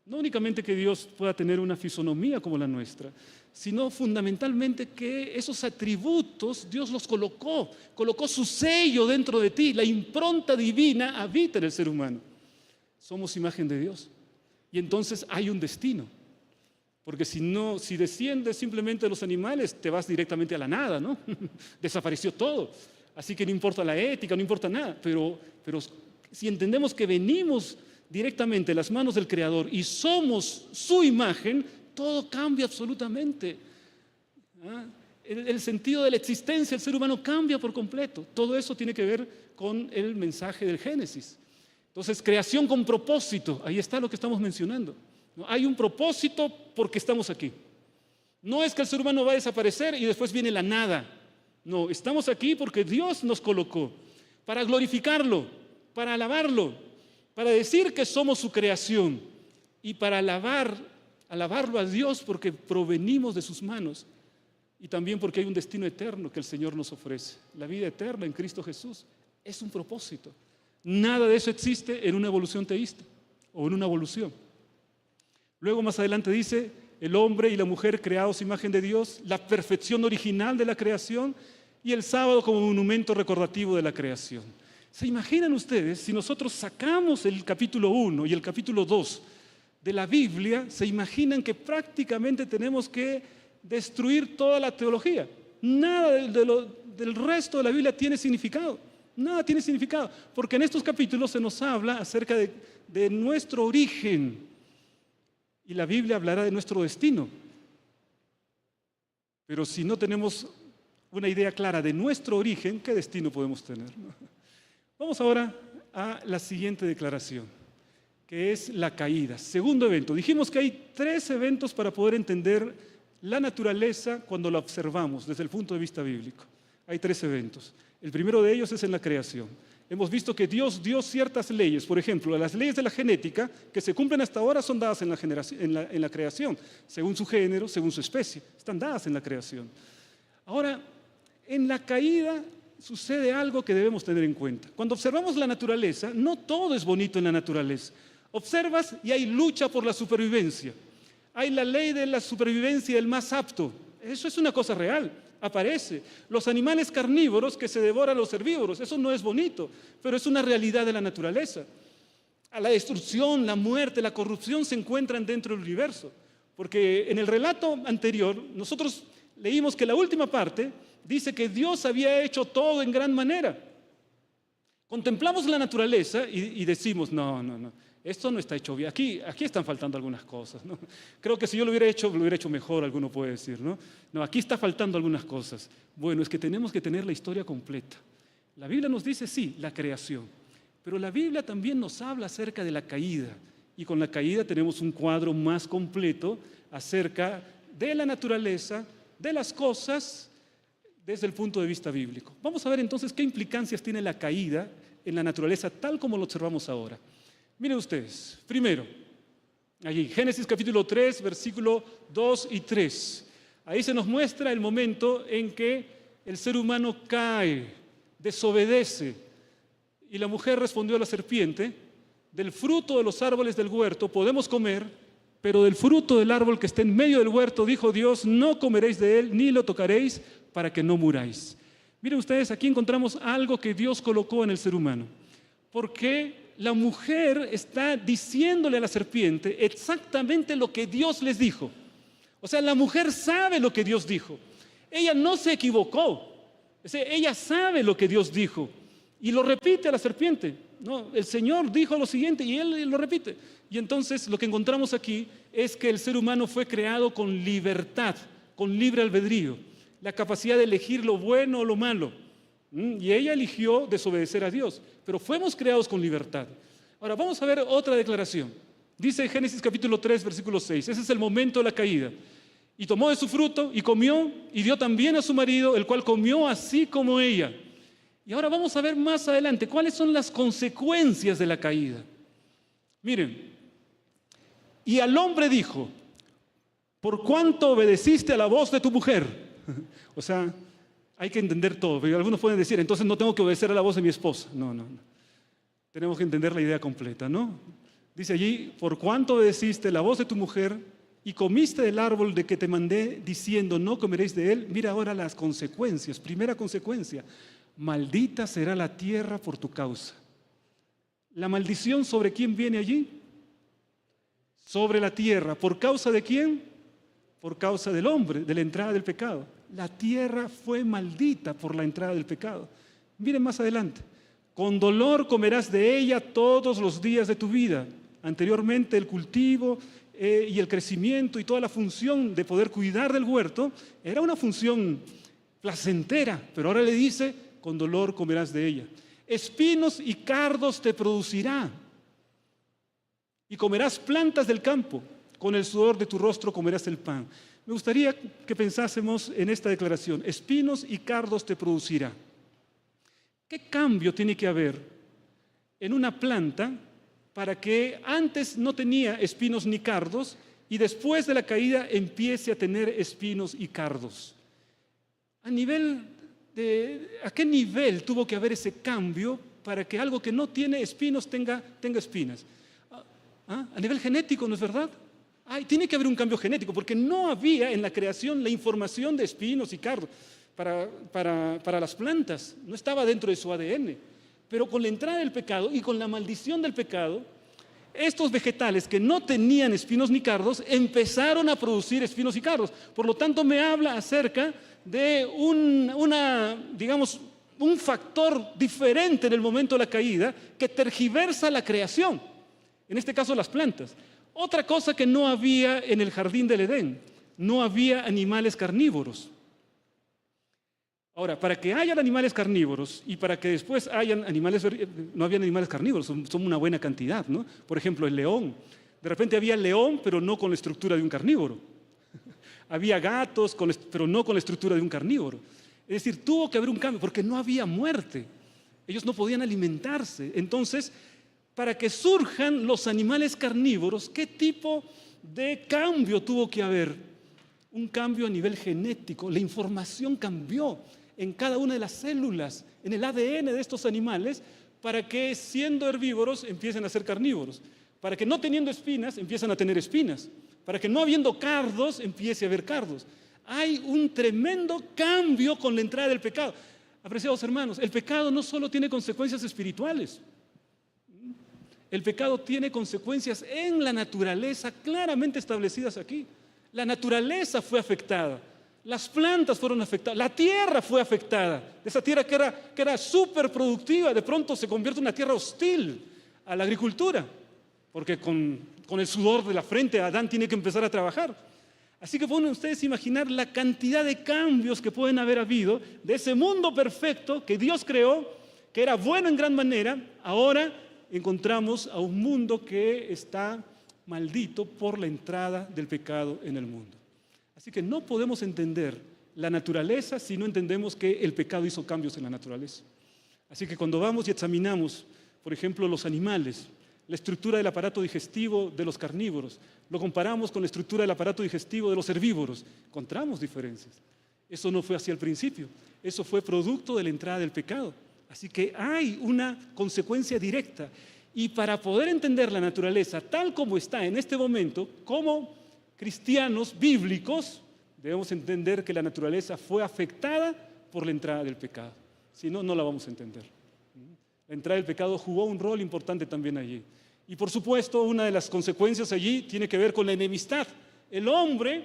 No únicamente que Dios pueda tener una fisonomía como la nuestra, sino fundamentalmente que esos atributos Dios los colocó su sello dentro de ti, la impronta divina habita en el ser humano. Somos imagen de Dios y entonces hay un destino, porque si desciendes simplemente de los animales, te vas directamente a la nada, ¿no? Desapareció todo, así que no importa la ética, no importa nada, pero si entendemos que venimos directamente a las manos del Creador y somos su imagen, todo cambia absolutamente. El sentido de la existencia del ser humano cambia por completo. Todo eso tiene que ver con el mensaje del Génesis. Entonces, creación con propósito, ahí está lo que estamos mencionando. Hay un propósito porque estamos aquí. No es que el ser humano va a desaparecer y después viene la nada. No, estamos aquí porque Dios nos colocó para glorificarlo, para alabarlo, para decir que somos su creación y para alabarlo a Dios porque provenimos de sus manos y también porque hay un destino eterno que el Señor nos ofrece. La vida eterna en Cristo Jesús es un propósito. Nada de eso existe en una evolución teísta o en una evolución. Luego más adelante dice, el hombre y la mujer creados a imagen de Dios, la perfección original de la creación y el sábado como monumento recordativo de la creación. ¿Se imaginan ustedes si nosotros sacamos el capítulo 1 y el capítulo 2 de la Biblia? ¿Se imaginan que prácticamente tenemos que destruir toda la teología? Nada del resto de la Biblia tiene significado. Nada tiene significado, porque en estos capítulos se nos habla acerca de nuestro origen y la Biblia hablará de nuestro destino. Pero si no tenemos una idea clara de nuestro origen, ¿qué destino podemos tener? Vamos ahora a la siguiente declaración, que es la caída. Segundo evento. Dijimos que hay 3 eventos para poder entender la naturaleza cuando la observamos desde el punto de vista bíblico. Hay 3 eventos. El primero de ellos es en la creación. Hemos visto que Dios dio ciertas leyes. Por ejemplo, las leyes de la genética que se cumplen hasta ahora son dadas en la creación, según su género, según su especie. Están dadas en la creación. Ahora, en la caída sucede algo que debemos tener en cuenta. Cuando observamos la naturaleza, no todo es bonito en la naturaleza. Observas y hay lucha por la supervivencia. Hay la ley de la supervivencia del más apto. Eso es una cosa real, aparece. Los animales carnívoros que se devoran a los herbívoros, eso no es bonito, pero es una realidad de la naturaleza. A la destrucción, la muerte, la corrupción se encuentran dentro del universo. Porque en el relato anterior, nosotros leímos que la última parte dice que Dios había hecho todo en gran manera. Contemplamos la naturaleza y decimos, no, esto no está hecho bien. Aquí están faltando algunas cosas, ¿no? Creo que si yo lo hubiera hecho mejor, alguno puede decir, ¿no? No, aquí está faltando algunas cosas. Bueno, es que tenemos que tener la historia completa. La Biblia nos dice, sí, la creación. Pero la Biblia también nos habla acerca de la caída. Y con la caída tenemos un cuadro más completo acerca de la naturaleza, de las cosas, desde el punto de vista bíblico. Vamos a ver entonces qué implicancias tiene la caída en la naturaleza tal como lo observamos ahora. Miren ustedes, primero, allí, Génesis capítulo 3, versículo 2 y 3. Ahí se nos muestra el momento en que el ser humano cae, desobedece. Y la mujer respondió a la serpiente, del fruto de los árboles del huerto podemos comer, pero del fruto del árbol que está en medio del huerto, dijo Dios, no comeréis de él, ni lo tocaréis, para que no muráis. Miren ustedes, aquí encontramos algo que Dios colocó en el ser humano. Porque la mujer está diciéndole a la serpiente exactamente lo que Dios les dijo. O sea, la mujer sabe lo que Dios dijo. Ella no se equivocó. O sea, ella sabe lo que Dios dijo. Y lo repite a la serpiente. No, el Señor dijo lo siguiente y él lo repite. Y entonces lo que encontramos aquí es que el ser humano fue creado con libertad, con libre albedrío, la capacidad de elegir lo bueno o lo malo. Y ella eligió desobedecer a Dios, pero fuimos creados con libertad. Ahora vamos a ver otra declaración. Dice Génesis capítulo 3, versículo 6. Ese es el momento de la caída. Y tomó de su fruto y comió y dio también a su marido, el cual comió así como ella. Y ahora vamos a ver más adelante cuáles son las consecuencias de la caída. Miren, y al hombre dijo, ¿por cuánto obedeciste a la voz de tu mujer? O sea, hay que entender todo. Pero algunos pueden decir, entonces no tengo que obedecer a la voz de mi esposa. No. Tenemos que entender la idea completa, ¿no? Dice allí, ¿por cuánto obedeciste la voz de tu mujer y comiste del árbol de que te mandé diciendo, no comeréis de él? Mira ahora las consecuencias. Primera consecuencia, maldita será la tierra por tu causa. ¿La maldición sobre quién viene allí? Sobre la tierra. ¿Por causa de quién? Por causa del hombre, de la entrada del pecado. La tierra fue maldita por la entrada del pecado. Miren más adelante. Con dolor comerás de ella todos los días de tu vida. Anteriormente el cultivo y el crecimiento y toda la función de poder cuidar del huerto era una función placentera, pero ahora le dice, con dolor comerás de ella. Espinos y cardos te producirá. Y comerás plantas del campo. Con el sudor de tu rostro comerás el pan. Me gustaría que pensásemos en esta declaración. Espinos y cardos te producirá. ¿Qué cambio tiene que haber en una planta para que antes no tenía espinos ni cardos y después de la caída empiece a tener espinos y cardos? ¿A qué nivel tuvo que haber ese cambio para que algo que no tiene espinos tenga espinas? A nivel genético, ¿no es verdad? Tiene que haber un cambio genético, porque no había en la creación la información de espinos y cardos para las plantas, no estaba dentro de su ADN. Pero con la entrada del pecado y con la maldición del pecado, estos vegetales que no tenían espinos ni cardos empezaron a producir espinos y cardos. Por lo tanto, me habla acerca de un factor diferente en el momento de la caída que tergiversa la creación, en este caso las plantas. Otra cosa que no había en el jardín del Edén, no había animales carnívoros. Ahora, para que hayan animales carnívoros y para que después hayan animales, no habían animales carnívoros, son una buena cantidad, ¿no? Por ejemplo, el león. De repente había león, pero no con la estructura de un carnívoro. Había gatos, pero no con la estructura de un carnívoro. Es decir, tuvo que haber un cambio, porque no había muerte. Ellos no podían alimentarse. Entonces, para que surjan los animales carnívoros, ¿qué tipo de cambio tuvo que haber? Un cambio a nivel genético. La información cambió. en cada una de las células, en el ADN de estos animales, para que siendo herbívoros empiecen a ser carnívoros, para que no teniendo espinas empiecen a tener espinas, para que no habiendo cardos empiece a haber cardos. Hay un tremendo cambio con la entrada del pecado. Apreciados hermanos, el pecado no solo tiene consecuencias espirituales, el pecado tiene consecuencias en la naturaleza claramente establecidas aquí. La naturaleza fue afectada, las plantas fueron afectadas, la tierra fue afectada. Esa tierra que era súper productiva, de pronto se convierte en una tierra hostil a la agricultura, porque con el sudor de la frente Adán tiene que empezar a trabajar. Así que pueden ustedes imaginar la cantidad de cambios que pueden haber habido de ese mundo perfecto que Dios creó, que era bueno en gran manera. Ahora encontramos a un mundo que está maldito por la entrada del pecado en el mundo. Así que no podemos entender la naturaleza si no entendemos que el pecado hizo cambios en la naturaleza. Así que cuando vamos y examinamos, por ejemplo, los animales, la estructura del aparato digestivo de los carnívoros, lo comparamos con la estructura del aparato digestivo de los herbívoros, encontramos diferencias. Eso no fue así al principio, eso fue producto de la entrada del pecado. Así que hay una consecuencia directa. Y para poder entender la naturaleza tal como está en este momento, como cristianos bíblicos, debemos entender que la naturaleza fue afectada por la entrada del pecado. Si no, no la vamos a entender. La entrada del pecado jugó un rol importante también allí. Y por supuesto, una de las consecuencias allí tiene que ver con la enemistad. El hombre,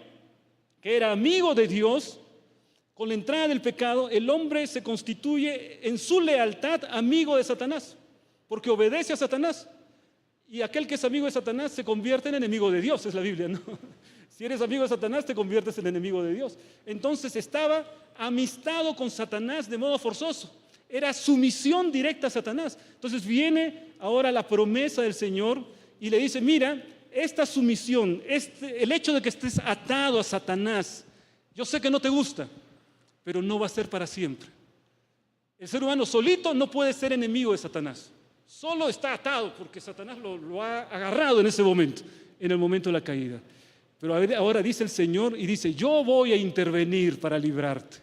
que era amigo de Dios, con la entrada del pecado, el hombre se constituye en su lealtad amigo de Satanás, porque obedece a Satanás. Y aquel que es amigo de Satanás se convierte en enemigo de Dios, es la Biblia, ¿no? Si eres amigo de Satanás, te conviertes en enemigo de Dios. Entonces estaba amistado con Satanás de modo forzoso. Era sumisión directa a Satanás. Entonces viene ahora la promesa del Señor y le dice, mira, esta sumisión, el hecho de que estés atado a Satanás, yo sé que no te gusta, pero no va a ser para siempre. El ser humano solito no puede ser enemigo de Satanás. Solo está atado porque Satanás lo ha agarrado en ese momento, en el momento de la caída. Pero ahora dice el Señor y dice, yo voy a intervenir para librarte.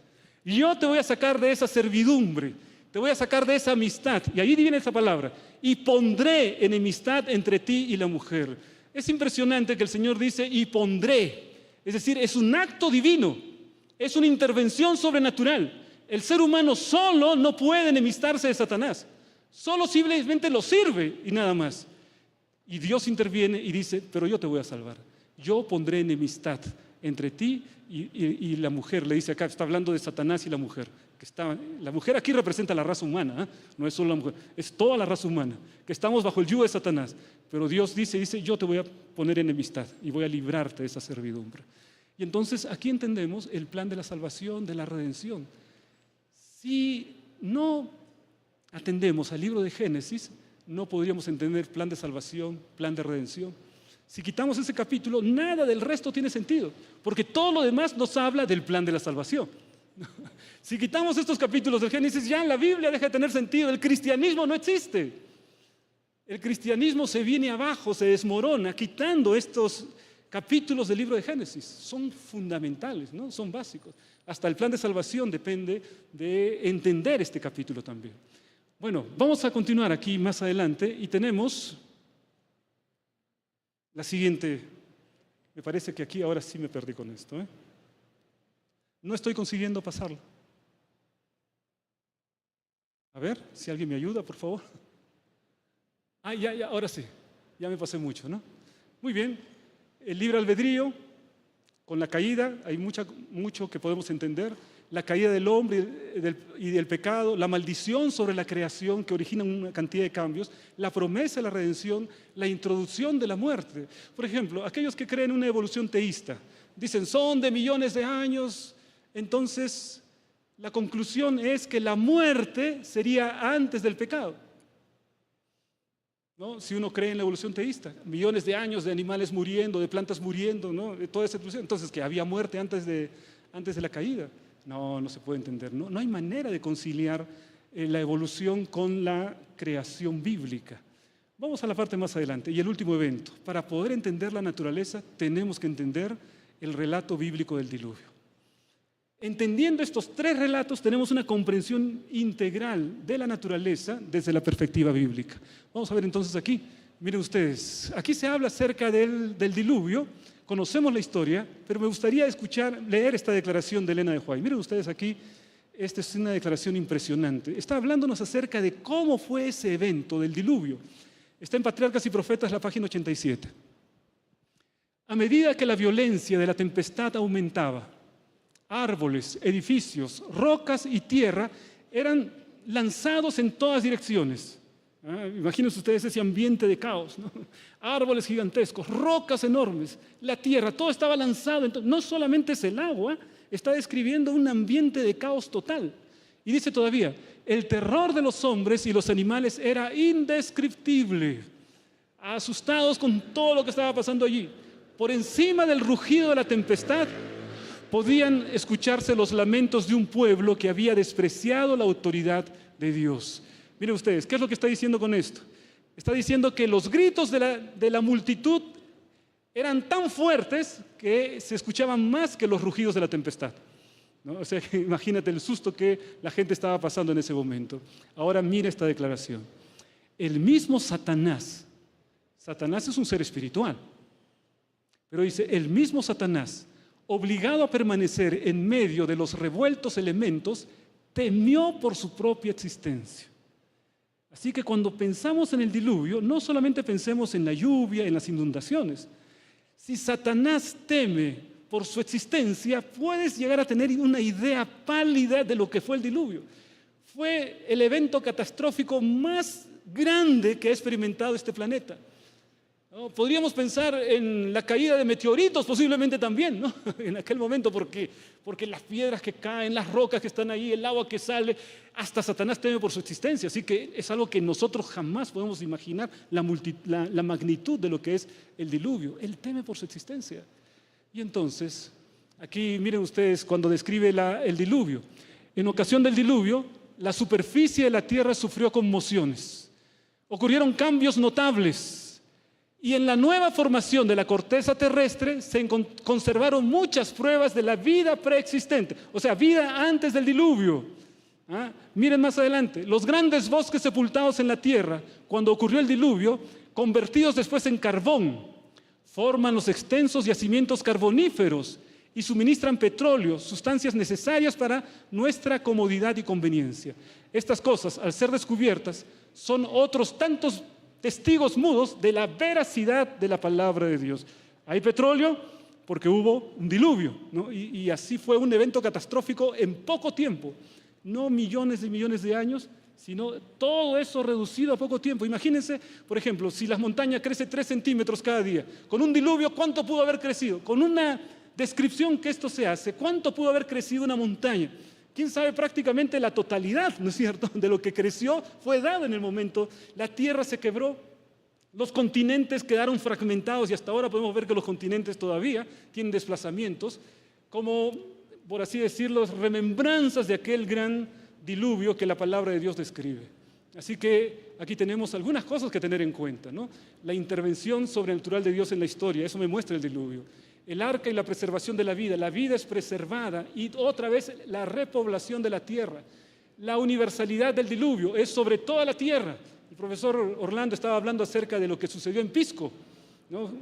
Yo te voy a sacar de esa servidumbre, te voy a sacar de esa amistad. Y ahí viene esa palabra. Y pondré enemistad entre ti y la mujer. Es impresionante que el Señor dice, y pondré. Es decir, es un acto divino. Es una intervención sobrenatural. El ser humano solo no puede enemistarse de Satanás. Solo simplemente lo sirve y nada más. Y Dios interviene y dice, pero yo te voy a salvar. Yo pondré enemistad entre ti y la mujer. Le dice acá, está hablando de Satanás y la mujer. La mujer aquí representa la raza humana, ¿eh? No es solo la mujer, es toda la raza humana, que estamos bajo el yugo de Satanás. Pero Dios dice, yo te voy a poner enemistad y voy a librarte de esa servidumbre. Y entonces aquí entendemos el plan de la salvación, de la redención. Si no atendemos al libro de Génesis, no podríamos entender plan de salvación, plan de redención. Si quitamos ese capítulo, nada del resto tiene sentido, porque todo lo demás nos habla del plan de la salvación. Si quitamos estos capítulos del Génesis, ya la Biblia deja de tener sentido, el cristianismo no existe. El cristianismo se viene abajo, se desmorona, quitando estos capítulos del libro de Génesis. Son fundamentales, ¿no? Son básicos. Hasta el plan de salvación depende de entender este capítulo también. Bueno, vamos a continuar aquí más adelante y tenemos la siguiente. Me parece que aquí ahora sí me perdí con esto, ¿eh? No estoy consiguiendo pasarlo. A ver, si alguien me ayuda, por favor. Ya, ahora sí. Ya me pasé mucho, ¿no? Muy bien. El libre albedrío, con la caída, hay mucho que podemos entender. La caída del hombre y del pecado, la maldición sobre la creación que origina una cantidad de cambios, la promesa de la redención, la introducción de la muerte. Por ejemplo, aquellos que creen en una evolución teísta, dicen son de millones de años, entonces la conclusión es que la muerte sería antes del pecado, ¿no? Si uno cree en la evolución teísta, millones de años de animales muriendo, de plantas muriendo, ¿no? De toda esa evolución, entonces que había muerte antes de la caída. No se puede entender, no hay manera de conciliar la evolución con la creación bíblica. Vamos a la parte más adelante y el último evento. Para poder entender la naturaleza tenemos que entender el relato bíblico del diluvio. Entendiendo estos tres relatos, tenemos una comprensión integral de la naturaleza desde la perspectiva bíblica. Vamos a ver entonces aquí, miren ustedes, aquí se habla acerca del diluvio, conocemos la historia, pero me gustaría leer esta declaración de Elena de White. Miren ustedes aquí, esta es una declaración impresionante. Está hablándonos acerca de cómo fue ese evento del diluvio. Está en Patriarcas y Profetas, la página 87. A medida que la violencia de la tempestad aumentaba, árboles, edificios, rocas y tierra eran lanzados en todas direcciones. Imagínense ustedes ese ambiente de caos, ¿no? Árboles gigantescos, rocas enormes, la tierra, todo estaba lanzado. Entonces, no solamente es el agua, está describiendo un ambiente de caos total. Y dice todavía, el terror de los hombres y los animales era indescriptible, asustados con todo lo que estaba pasando allí. Por encima del rugido de la tempestad, podían escucharse los lamentos de un pueblo que había despreciado la autoridad de Dios. Miren ustedes, ¿qué es lo que está diciendo con esto? Está diciendo que los gritos de la multitud eran tan fuertes que se escuchaban más que los rugidos de la tempestad, ¿no? O sea, imagínate el susto que la gente estaba pasando en ese momento. Ahora mira esta declaración. El mismo Satanás es un ser espiritual, pero dice, el mismo Satanás, obligado a permanecer en medio de los revueltos elementos, temió por su propia existencia. Así que cuando pensamos en el diluvio, no solamente pensemos en la lluvia, en las inundaciones. Si Satanás teme por su existencia, puedes llegar a tener una idea pálida de lo que fue el diluvio. Fue el evento catastrófico más grande que ha experimentado este planeta. ¿No? Podríamos pensar en la caída de meteoritos posiblemente también, ¿no? En aquel momento, porque las piedras que caen, las rocas que están ahí, el agua que sale, hasta Satanás teme por su existencia. Así que es algo que nosotros jamás podemos imaginar, la magnitud de lo que es el diluvio. Él teme por su existencia. Y entonces, aquí miren ustedes cuando describe el diluvio. En ocasión del diluvio, la superficie de la tierra sufrió conmociones. Ocurrieron cambios notables. Y en la nueva formación de la corteza terrestre se conservaron muchas pruebas de la vida preexistente, o sea, vida antes del diluvio. Miren más adelante, los grandes bosques sepultados en la tierra, cuando ocurrió el diluvio, convertidos después en carbón, forman los extensos yacimientos carboníferos y suministran petróleo, sustancias necesarias para nuestra comodidad y conveniencia. Estas cosas, al ser descubiertas, son otros tantos testigos mudos de la veracidad de la palabra de Dios. Hay petróleo porque hubo un diluvio, ¿no? Y así fue un evento catastrófico en poco tiempo, no millones y millones de años, sino todo eso reducido a poco tiempo. Imagínense, por ejemplo, si las montañas crecen 3 centímetros cada día, con un diluvio, ¿cuánto pudo haber crecido? Con una descripción que esto se hace, ¿cuánto pudo haber crecido una montaña? ¿Quién sabe? Prácticamente la totalidad, ¿no es cierto?, de lo que creció fue dado en el momento. La tierra se quebró, los continentes quedaron fragmentados y hasta ahora podemos ver que los continentes todavía tienen desplazamientos, como, por así decirlo, remembranzas de aquel gran diluvio que la palabra de Dios describe. Así que aquí tenemos algunas cosas que tener en cuenta, ¿no? La intervención sobrenatural de Dios en la historia, eso me muestra el diluvio. El arca y la preservación de la vida es preservada y otra vez la repoblación de la tierra. La universalidad del diluvio es sobre toda la tierra. El profesor Orlando estaba hablando acerca de lo que sucedió en Pisco, ¿no?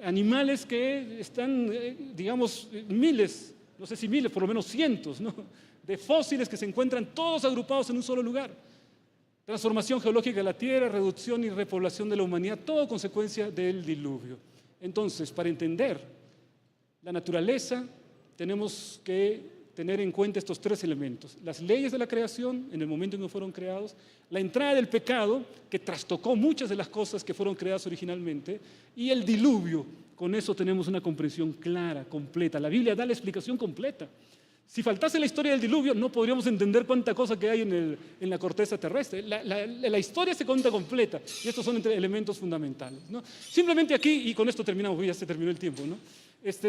Animales que están, digamos, miles, no sé si miles, por lo menos cientos, ¿no?, de fósiles que se encuentran todos agrupados en un solo lugar. Transformación geológica de la tierra, reducción y repoblación de la humanidad, todo consecuencia del diluvio. Entonces, para entender la naturaleza, tenemos que tener en cuenta estos tres elementos. Las leyes de la creación, en el momento en que fueron creados, la entrada del pecado, que trastocó muchas de las cosas que fueron creadas originalmente, y el diluvio. Con eso tenemos una comprensión clara, completa. La Biblia da la explicación completa. Si faltase la historia del diluvio, no podríamos entender cuánta cosa que hay en la corteza terrestre. La historia se cuenta completa, y estos son elementos fundamentales, ¿no? Simplemente aquí, y con esto terminamos, ya se terminó el tiempo, ¿no?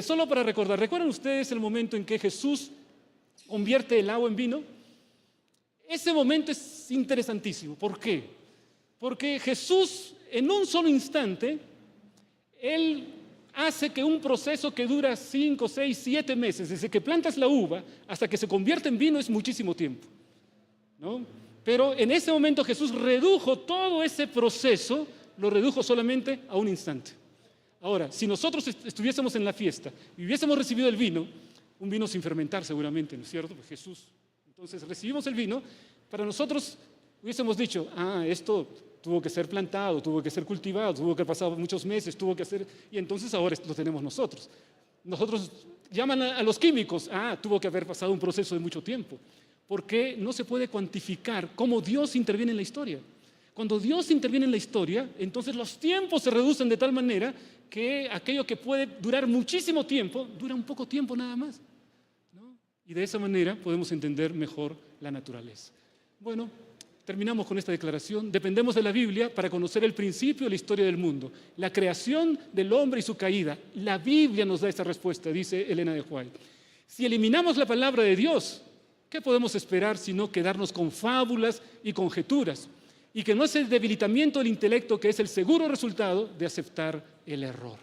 Solo para recordar, ¿recuerdan ustedes el momento en que Jesús convierte el agua en vino? Ese momento es interesantísimo. ¿Por qué? Porque Jesús, en un solo instante, Él hace que un proceso que dura 5, 6, 7 meses, desde que plantas la uva hasta que se convierte en vino, es muchísimo tiempo, ¿no? Pero en ese momento Jesús redujo todo ese proceso, lo redujo solamente a un instante. Ahora, si nosotros estuviésemos en la fiesta y hubiésemos recibido el vino, un vino sin fermentar seguramente, ¿no es cierto? Pues Jesús, entonces recibimos el vino, para nosotros hubiésemos dicho, esto tuvo que ser plantado, tuvo que ser cultivado, tuvo que pasar muchos meses, tuvo que hacer, y entonces ahora lo tenemos nosotros. Nosotros llaman a los químicos, tuvo que haber pasado un proceso de mucho tiempo, porque no se puede cuantificar cómo Dios interviene en la historia. Cuando Dios interviene en la historia, entonces los tiempos se reducen de tal manera que aquello que puede durar muchísimo tiempo, dura un poco tiempo nada más, ¿no? Y de esa manera podemos entender mejor la naturaleza. Bueno, terminamos con esta declaración. Dependemos de la Biblia para conocer el principio de la historia del mundo, la creación del hombre y su caída. La Biblia nos da esa respuesta, dice Elena de White. Si eliminamos la palabra de Dios, ¿qué podemos esperar sino quedarnos con fábulas y conjeturas? Y que no es el debilitamiento del intelecto que es el seguro resultado de aceptar el error.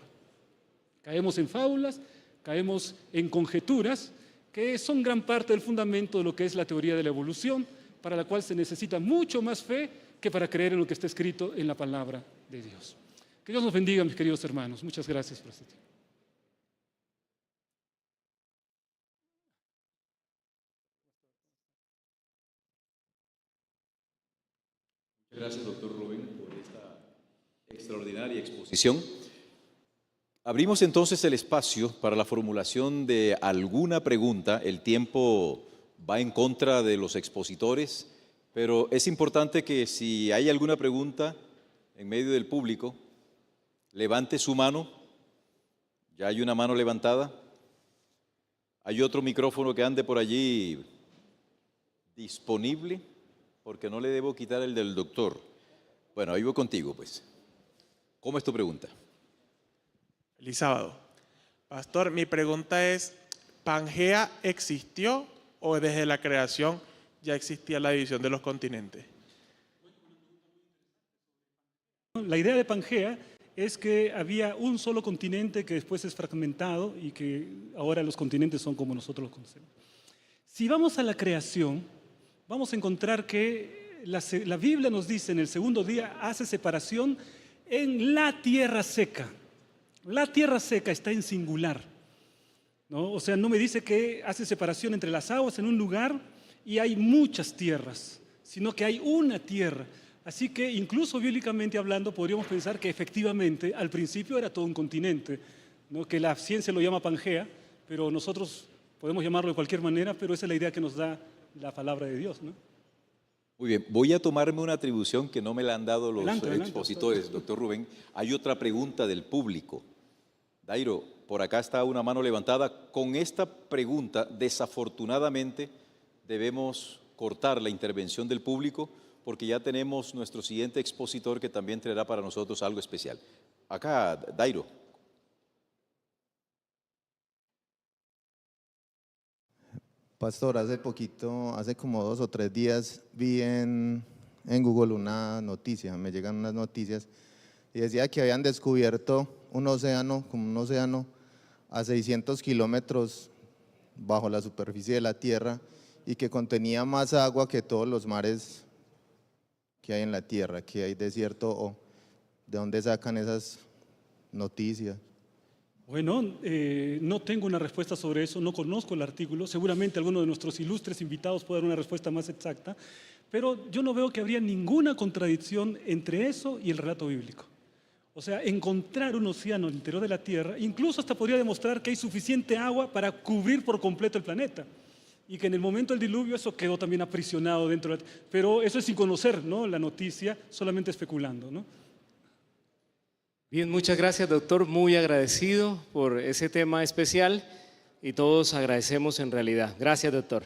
Caemos en fábulas, caemos en conjeturas, que son gran parte del fundamento de lo que es la teoría de la evolución, para la cual se necesita mucho más fe que para creer en lo que está escrito en la palabra de Dios. Que Dios nos bendiga, mis queridos hermanos. Muchas gracias por este tiempo. Gracias, doctor Rubén, por esta extraordinaria exposición. Abrimos entonces el espacio para la formulación de alguna pregunta. El tiempo va en contra de los expositores, pero es importante que si hay alguna pregunta en medio del público, levante su mano. Ya hay una mano levantada. ¿Hay otro micrófono que ande por allí disponible? Porque no le debo quitar el del doctor. Bueno, ahí voy contigo, pues. ¿Cómo es tu pregunta? Feliz sábado. Pastor, mi pregunta es, ¿Pangea existió o desde la creación ya existía la división de los continentes? La idea de Pangea es que había un solo continente que después es fragmentado y que ahora los continentes son como nosotros los conocemos. Si vamos a la creación, vamos a encontrar que la Biblia nos dice en el segundo día hace separación en la tierra seca. La tierra seca está en singular, ¿no? O sea, no me dice que hace separación entre las aguas en un lugar y hay muchas tierras, sino que hay una tierra. Así que incluso bíblicamente hablando podríamos pensar que efectivamente al principio era todo un continente, ¿no? Que la ciencia lo llama Pangea, pero nosotros podemos llamarlo de cualquier manera, pero esa es la idea que nos da la palabra de Dios, ¿no? Muy bien, voy a tomarme una atribución que no me la han dado los Adelante, expositores, doctor Rubén. Hay otra pregunta del público. Dairo, por acá está una mano levantada. Con esta pregunta, desafortunadamente, debemos cortar la intervención del público porque ya tenemos nuestro siguiente expositor que también traerá para nosotros algo especial. Acá, Dairo. Pastor, hace poquito, hace como 2 o 3 días, vi en Google una noticia, me llegan unas noticias, y decía que habían descubierto un océano, como un océano, a 600 kilómetros bajo la superficie de la Tierra, y que contenía más agua que todos los mares que hay en la Tierra, que hay desierto, o ¿de dónde sacan esas noticias? Bueno, no tengo una respuesta sobre eso, no conozco el artículo, seguramente alguno de nuestros ilustres invitados puede dar una respuesta más exacta, pero yo no veo que habría ninguna contradicción entre eso y el relato bíblico. O sea, encontrar un océano al interior de la Tierra, incluso hasta podría demostrar que hay suficiente agua para cubrir por completo el planeta, y que en el momento del diluvio eso quedó también aprisionado dentro de la Tierra. Pero eso es sin conocer, ¿no?, la noticia, solamente especulando, ¿no? Bien, muchas gracias, doctor. Muy agradecido por ese tema especial y todos agradecemos en realidad. Gracias, doctor.